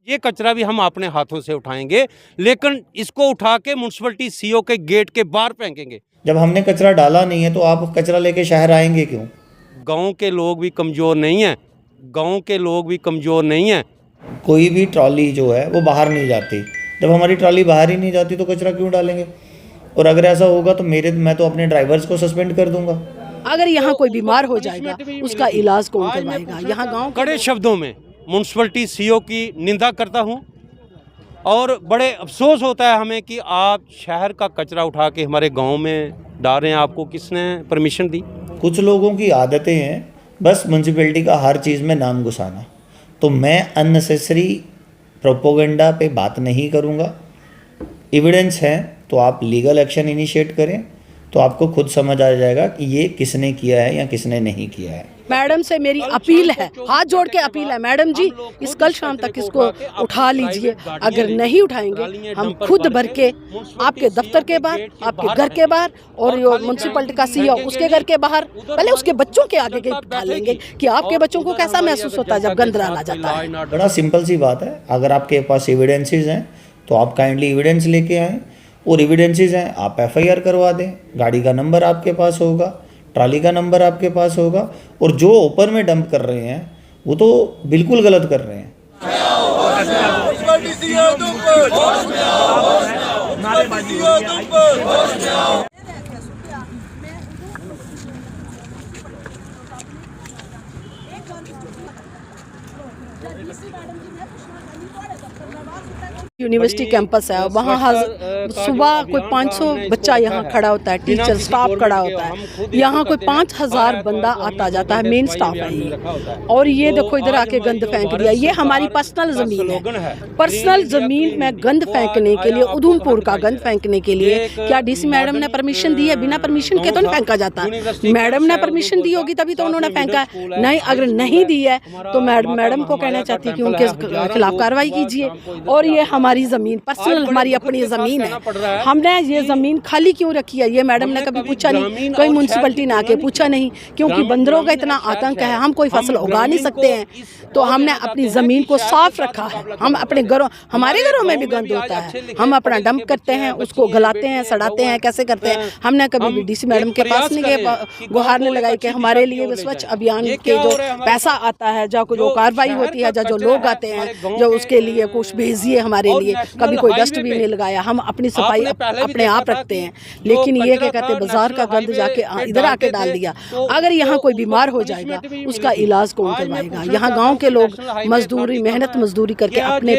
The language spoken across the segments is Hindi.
ये कचरा भी हम अपने हाथों से उठाएंगे, लेकिन इसको उठा के म्यूनसिपलिटी सीओ के गेट के बाहर फेंकेंगे। जब हमने कचरा डाला नहीं है तो आप कचरा लेके शहर आएंगे क्यों? गांव के लोग भी कमज़ोर नहीं हैं, गांव के लोग भी कमज़ोर नहीं हैं। कोई भी ट्रॉली जो है वो बाहर नहीं जाती। जब हमारी ट्रॉली बाहर ही नहीं जाती तो कचरा क्यों डालेंगे? और अगर ऐसा होगा तो मैं तो अपने ड्राइवर्स को सस्पेंड कर दूंगा। अगर यहाँ कोई बीमार हो जाएगा उसका इलाज कौन करवाएगा? यहाँ गांव कड़े शब्दों में म्यूनसिपलिटी सीओ की निंदा करता हूँ और बड़े अफसोस होता है हमें कि आप शहर का कचरा उठा के हमारे गांव में डाल रहे हैं। आपको किसने परमिशन दी? कुछ लोगों की आदतें हैं बस म्यूनसिपैलिटी का हर चीज़ में नाम घुसाना। तो मैं अननेसेसरी प्रोपोगंडा पे बात नहीं करूँगा। एविडेंस है तो आप लीगल एक्शन इनिशिएट करें, तो आपको खुद समझ आ जाएगा कि ये किसने किया है या किसने नहीं किया है। मैडम से मेरी अपील है, हाथ जोड़ के अपील है, मैडम जी इस कल शाम तक इसको उठा लीजिए। अगर नहीं उठाएंगे हम खुद भर के आपके दफ्तर के बाहर, आपके घर के बाहर और जो म्यूनसिपलिटी का सीईओ उसके घर के बाहर, पहले उसके बच्चों के आगे उठा लेंगे कि आपके बच्चों को कैसा महसूस होता है जब गंद डाला जाता है। बड़ा सिंपल सी बात है, अगर आपके पास एविडेंसेस हैं तो आप काइंडली एविडेंस लेके आएँ, और एविडेंसेस हैं आप FIR करवा दें। गाड़ी का नंबर आपके पास होगा, ट्राली का नंबर आपके पास होगा, और जो ओपन में डंप कर रहे हैं वो तो बिल्कुल गलत कर रहे हैं। यूनिवर्सिटी कैंपस है, वहाँ सुबह कोई 500 बच्चा यहाँ खड़ा होता है, टीचर स्टाफ खड़ा होता है। यहाँ कोई 5000 बंदा आता जाता है, मेन स्टाफ है ये। और ये देखो इधर आके गंद फेंक दिया। ये हमारी पर्सनल ज़मीन है। पर्सनल ज़मीन में गंद फेंकने के लिए, उधमपुर का गंद फेंकने के लिए क्या DC मैडम ने परमिशन दी है? बिना परमिशन के तो नहीं फेंका जाता। मैडम ने परमिशन दी होगी तभी तो उन्होंने फेंका है। नहीं, अगर नहीं दी है तो मैडम को कहना चाहती है कि उनके खिलाफ कार्रवाई कीजिए। और ये हमारी ज़मीन पर्सनल, हमारी अपनी ज़मीन है। हमने ये ज़मीन खाली क्यों रखी है ये मैडम ने कभी पूछा नहीं, कोई म्यूनसिपलिटी ने आके पूछा नहीं, क्योंकि बंदरों का इतना आतंक है। हम कोई फसल उगा नहीं सकते हैं, तो हमने अपनी ज़मीन को साफ रखा है। हम अपने घरों, हमारे घरों में भी गंद होता है, हम अपना डंप करते हैं, उसको गलाते हैं, सड़ाते हैं, कैसे करते हैं। हमने कभी भी DC मैडम के पास नहीं गए गुहार ने लगाई कि हमारे लिए स्वच्छ अभियान के जो पैसा आता है, जो कार्रवाई होती है, जो लोग आते हैं, जो उसके लिए कुछ भेजिए हमारे लिए। कभी कोई डस्टबिन नहीं लगाया, हम अपनी सफाई अपने आप रखते हैं। लेकिन ये क्या कहते हैं, बाजार का गंद जाके इधर आके डाल दिया। अगर यहाँ कोई बीमार हो जाएगा उसका इलाज कौन करवाएगा? यहाँ गांव के लोग मजदूरी, मेहनत मजदूरी करके अपने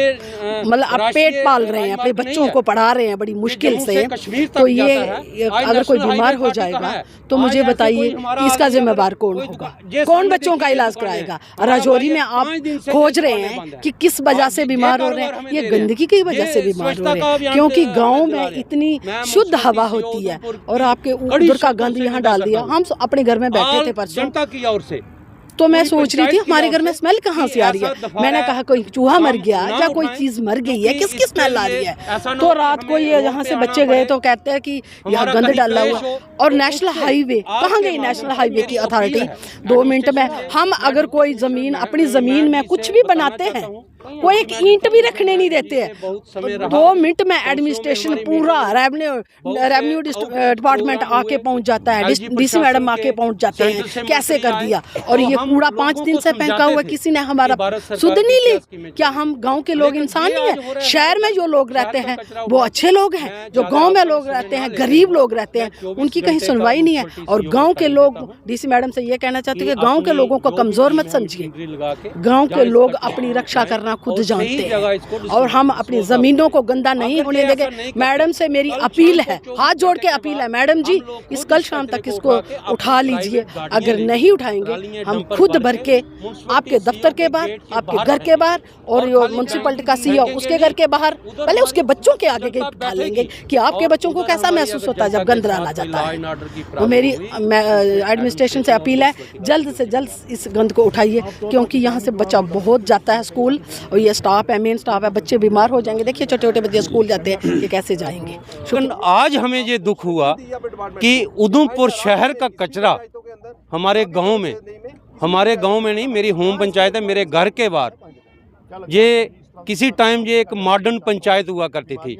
मतलब पेट पाल रहे हैं, अपने बच्चों को पढ़ा रहे हैं बड़ी मुश्किल से। तो ये अगर कोई बीमार हो जाएगा तो मुझे बताइए इसका जिम्मेदार कौन होगा? कौन बच्चों का इलाज कराएगा? राजौरी में आप खोज रहे हैं कि किस वजह से बीमार हो रहे हैं, ये गंदगी की वजह से बीमार हो रहे हैं, क्योंकि गांव में इतनी शुद्ध हवा होती है और आपके उधर का गंद यहाँ डाल दिया। हम अपने घर में बैठे थे परसों, तो मैं सोच रही थी हमारे घर में स्मेल कहाँ से आ रही है। मैंने कहा कोई चूहा मर गया या कोई चीज मर गई है, किसकी स्मेल आ रही है? तो रात को ये यहाँ से बच्चे गए तो कहते हैं कि यहाँ गंद डाला हुआ। और नेशनल हाईवे कहाँ गई? नेशनल हाईवे की अथॉरिटी 2 मिनट में हम अगर कोई जमीन, अपनी जमीन में कुछ भी बनाते हैं, कोई एक ईंट भी रखने नहीं देते हैं। 2 मिनट में एडमिनिस्ट्रेशन पूरा रेवेन्यू डिपार्टमेंट आके पहुंच जाता है, DC मैडम आके पहुंच जाते हैं, कैसे कर दिया। और ये कूड़ा 5 दिन से फेंका हुआ, किसी ने हमारा सुध नहीं ली। क्या हम गांव के लोग इंसान नहीं है? शहर में जो लोग रहते हैं वो अच्छे लोग हैं, जो गांव में लोग रहते हैं, गरीब लोग रहते हैं, उनकी कहीं सुनवाई नहीं है। और गांव के लोग, DC मैडम से ये कहना चाहते हैं कि गांव के लोगों को कमजोर मत समझिए। गांव के लोग अपनी रक्षा करना खुद जानते हैं और हम अपनी जमीनों को गंदा नहीं होने देंगे। मैडम से मेरी अपील है, हाथ जोड़ के अपील है, मैडम जी इस कल शाम तक इसको उठा लीजिए। अगर नहीं उठाएंगे हम खुद भर के आपके दफ्तर के बाहर, आपके घर के बाहर और जो म्यूनसिपलिटी का सीईओ उसके घर के बाहर, पहले उसके बच्चों के आगे उठा लेंगे कि आपके बच्चों को कैसा महसूस होता है जब गंद डाला जाता है। तो मेरी एडमिनिस्ट्रेशन से अपील है, जल्द से जल्द इस गंद को उठाइए, क्योंकि यहाँ से बच्चा बहुत जाता है स्कूल, और ये स्टाफ है, मेन स्टाफ है, बच्चे बीमार हो जाएंगे। देखिए छोटे छोटे बच्चे स्कूल जाते हैं, ये कैसे जाएंगे? आज हमें ये दुख हुआ कि उधमपुर शहर का कचरा हमारे गांव में नहीं, मेरी होम पंचायत है, मेरे घर के बाहर ये किसी टाइम ये एक मॉडर्न पंचायत हुआ करती थी।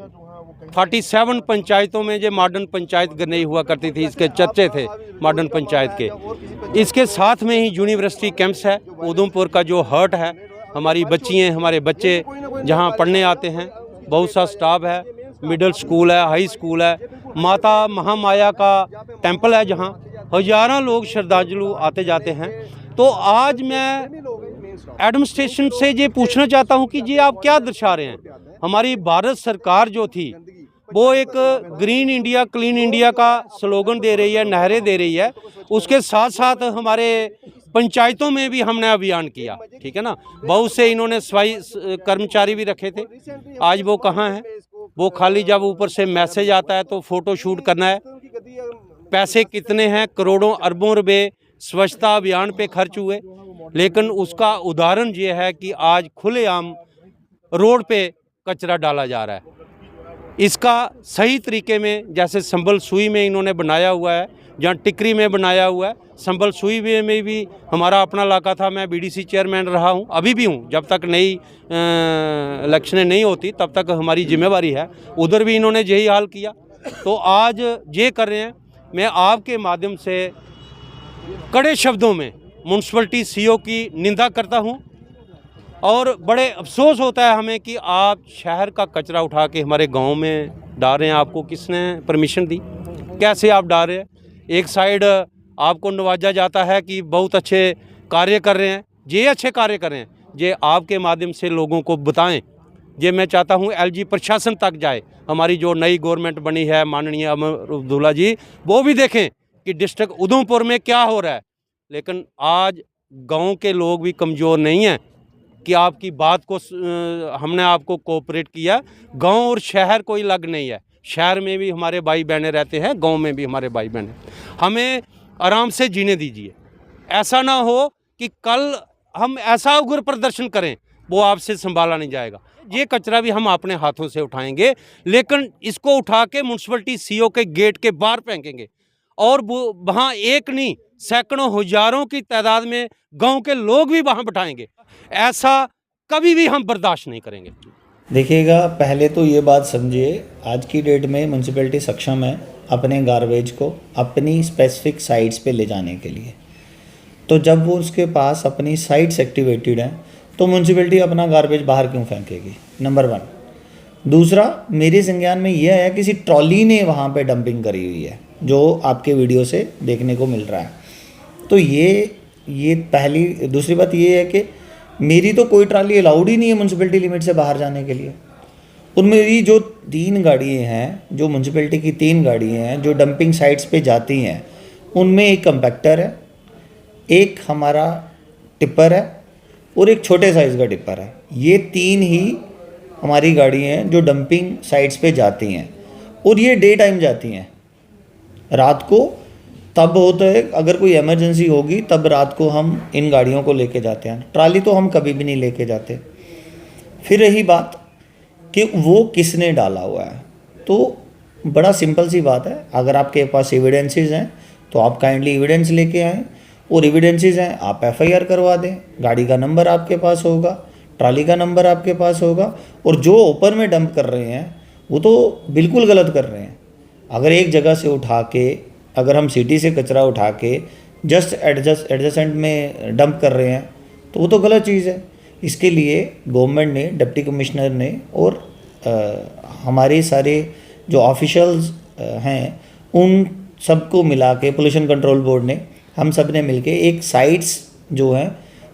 47 पंचायतों में ये मॉडर्न पंचायत नहीं हुआ करती थी, इसके चर्चे थे मॉडर्न पंचायत के। इसके साथ में ही यूनिवर्सिटी कैंप्स है, उधमपुर का जो हर्ट है, हमारी बच्चियाँ हमारे बच्चे जहाँ पढ़ने आते हैं, बहुत सा स्टाफ है, मिडिल स्कूल है, हाई स्कूल है, माता महामाया का टेंपल है जहाँ हज़ारों लोग श्रद्धालु आते जाते हैं। तो आज मैं एडमिनिस्ट्रेशन से ये पूछना चाहता हूँ कि ये आप क्या दर्शा रहे हैं। हमारी भारत सरकार जो थी वो एक ग्रीन इंडिया क्लीन इंडिया का स्लोगन दे रही है, नहरें दे रही है, उसके साथ साथ हमारे पंचायतों में भी हमने अभियान किया, ठीक है ना। बहुत से इन्होंने सफाई कर्मचारी भी रखे थे, आज वो कहाँ हैं? वो खाली जब ऊपर से मैसेज आता है तो फ़ोटो शूट करना है। पैसे कितने हैं, करोड़ों अरबों रुपए स्वच्छता अभियान पे खर्च हुए, लेकिन उसका उदाहरण ये है कि आज खुलेआम रोड पे कचरा डाला जा रहा है। इसका सही तरीके में, जैसे संबल सुई में इन्होंने बनाया हुआ है, जहाँ टिकरी में बनाया हुआ है, संबल सुई में भी हमारा अपना इलाका था, मैं बीडीसी चेयरमैन रहा हूँ, अभी भी हूँ, जब तक नई इलेक्शनें नहीं होती तब तक हमारी जिम्मेवारी है। उधर भी इन्होंने यही हाल किया, तो आज ये कर रहे हैं। मैं आपके माध्यम से कड़े शब्दों में म्यूनसिपलिटी सीओ की निंदा करता हूँ, और बड़े अफसोस होता है हमें कि आप शहर का कचरा उठा के हमारे गांव में डाल रहे हैं। आपको किसने परमिशन दी? कैसे आप डाल रहे हैं? एक साइड आपको नवाजा जाता है कि बहुत अच्छे कार्य कर रहे हैं, ये अच्छे कार्य कर रहे हैं, ये आपके माध्यम से लोगों को बताएं। ये मैं चाहता हूँ एलजी प्रशासन तक जाए, हमारी जो नई गवर्नमेंट बनी है माननीय अमर अब्दुल्ला जी, वो भी देखें कि डिस्ट्रिक्ट उधमपुर में क्या हो रहा है। लेकिन आज गांव के लोग भी कमज़ोर नहीं हैं कि आपकी बात को हमने आपको कोऑपरेट किया। गांव और शहर कोई अलग नहीं है, शहर में भी हमारे भाई बहनें रहते हैं, गांव में भी हमारे भाई बहनें। हमें आराम से जीने दीजिए। ऐसा ना हो कि कल हम ऐसा उग्र प्रदर्शन करें, वो आपसे संभाला नहीं जाएगा। ये कचरा भी हम अपने हाथों से उठाएंगे, लेकिन इसको उठा के म्यूनसिपलिटी सीओ के गेट के बाहर फेंकेंगे, और वो वहाँ एक नहीं सैकड़ों हजारों की तादाद में गांव के लोग भी वहाँ बिठाएंगे। ऐसा कभी भी हम बर्दाश्त नहीं करेंगे। देखिएगा, पहले तो ये बात समझिए, आज की डेट में म्यूनसिपैलिटी सक्षम है अपने गार्बेज को अपनी स्पेसिफिक साइट्स पे ले जाने के लिए। तो जब वो उसके पास अपनी साइट्स एक्टिवेटेड हैं तो म्यूनसिपैलिटी अपना गार्बेज बाहर क्यों फेंकेगी? नंबर 1। दूसरा, मेरे संज्ञान में यह है किसी ट्रॉली ने वहाँ पे डंपिंग करी हुई है, जो आपके वीडियो से देखने को मिल रहा है। तो ये पहली। दूसरी बात ये है कि मेरी तो कोई ट्रॉली अलाउड ही नहीं है म्यूनसिपैलिटी लिमिट से बाहर जाने के लिए। उनमें मेरी जो 3 गाड़ियाँ हैं, जो म्यूनसिपैलिटी की 3 गाड़ियाँ हैं जो डंपिंग साइट्स पे जाती हैं, उनमें एक कंपैक्टर है, एक हमारा टिप्पर है और एक छोटे साइज़ का टिप्पर है। ये 3 ही हमारी गाड़ियाँ हैं जो डंपिंग साइट्स पे जाती हैं, और ये डे टाइम जाती हैं। रात को तब होता है, अगर कोई इमरजेंसी होगी तब रात को हम इन गाड़ियों को लेके जाते हैं। ट्राली तो हम कभी भी नहीं लेके जाते। फिर रही बात कि वो किसने डाला हुआ है, तो बड़ा सिंपल सी बात है। अगर आपके पास एविडेंसेस हैं तो आप काइंडली एविडेंस लेके आएँ, और एविडेंसेस हैं आप FIR करवा दें। गाड़ी का नंबर आपके पास होगा, ट्राली का नंबर आपके पास होगा, और जो ओपन में डंप कर रहे हैं वो तो बिल्कुल गलत कर रहे हैं। अगर एक जगह से उठा के, अगर हम सिटी से कचरा उठा के जस्ट एडजसेंट में डंप कर रहे हैं तो वो तो गलत चीज़ है। इसके लिए गवर्नमेंट ने, डिप्टी कमिश्नर ने और हमारे सारे जो ऑफिशियल्स हैं उन सबको मिला के, पोल्यूशन कंट्रोल बोर्ड ने, हम सब ने मिल के एक साइट्स जो हैं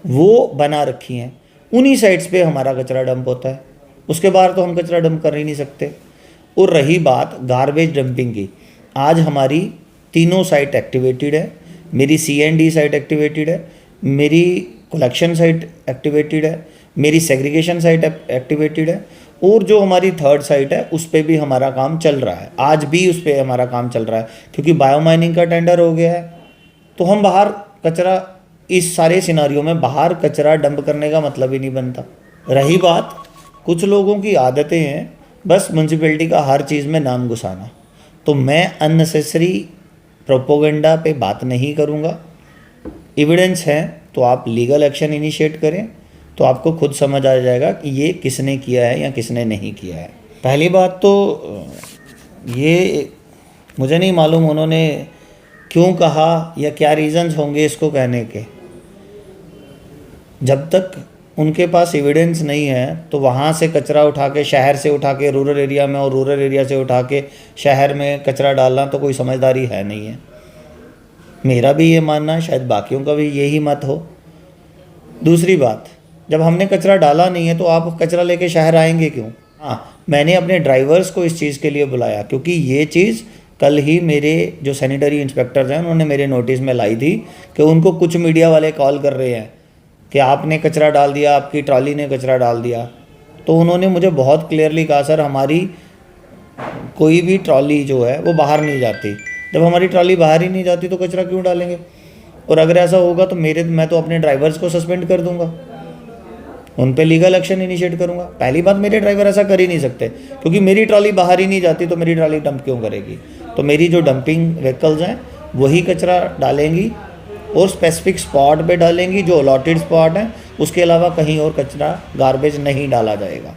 वो बना रखी हैं। उन्हीं साइट्स पे हमारा कचरा डंप होता है, उसके बाहर तो हम कचरा डंप कर ही नहीं सकते। और रही बात गार्बेज डंपिंग की, आज हमारी तीनों साइट एक्टिवेटेड है। मेरी CND साइट एक्टिवेटेड है, मेरी कलेक्शन साइट एक्टिवेटेड है, मेरी सेग्रीगेशन साइट एक्टिवेटेड है, और जो हमारी 3rd साइट है उस पर भी हमारा काम चल रहा है। आज भी उस पर हमारा काम चल रहा है, क्योंकि बायोमाइनिंग का टेंडर हो गया है। तो हम बाहर कचरा, इस सारे सिनारियों में बाहर कचरा डंप करने का मतलब ही नहीं बनता। रही बात, कुछ लोगों की आदतें हैं बस म्यूनसिपैलिटी का हर चीज़ में नाम घुसाना, तो मैं अननेसेसरी प्रोपोगंडा पे बात नहीं करूँगा। एविडेंस है तो आप लीगल एक्शन इनिशिएट करें, तो आपको खुद समझ आ जाएगा कि ये किसने किया है या किसने नहीं किया है। पहली बात तो ये मुझे नहीं मालूम उन्होंने क्यों कहा या क्या रीज़न्स होंगे इसको कहने के। जब तक उनके पास एविडेंस नहीं है तो वहाँ से कचरा उठा के, शहर से उठा के रूरल एरिया में और रूरल एरिया से उठा के शहर में कचरा डालना तो कोई समझदारी है नहीं है। मेरा भी ये मानना है, शायद बाकियों का भी यही मत हो। दूसरी बात, जब हमने कचरा डाला नहीं है तो आप कचरा लेके शहर आएंगे क्यों? हाँ, मैंने अपने ड्राइवर्स को इस चीज़ के लिए बुलाया क्योंकि ये चीज़ कल ही मेरे जो सैनिटरी इंस्पेक्टर्स हैं उन्होंने मेरे नोटिस में लाई थी कि उनको कुछ मीडिया वाले कॉल कर रहे हैं कि आपने कचरा डाल दिया, आपकी ट्रॉली ने कचरा डाल दिया। तो उन्होंने मुझे बहुत क्लियरली कहा, सर हमारी कोई भी ट्रॉली जो है वो बाहर नहीं जाती। जब हमारी ट्रॉली बाहर ही नहीं जाती तो कचरा क्यों डालेंगे? और अगर ऐसा होगा तो मैं तो अपने ड्राइवर्स को सस्पेंड कर दूंगा, उन पे लीगल एक्शन इनिशिएट करूंगा। पहली बात, मेरे ड्राइवर ऐसा कर ही नहीं सकते क्योंकि मेरी ट्रॉली बाहर ही नहीं जाती तो मेरी ट्रॉली डंप क्यों करेगी? तो मेरी जो डंपिंग व्हीकल्स हैं वही कचरा डालेंगी और स्पेसिफिक स्पॉट पे डालेंगी जो अलॉटेड स्पॉट है, उसके अलावा कहीं और कचरा गार्बेज नहीं डाला जाएगा।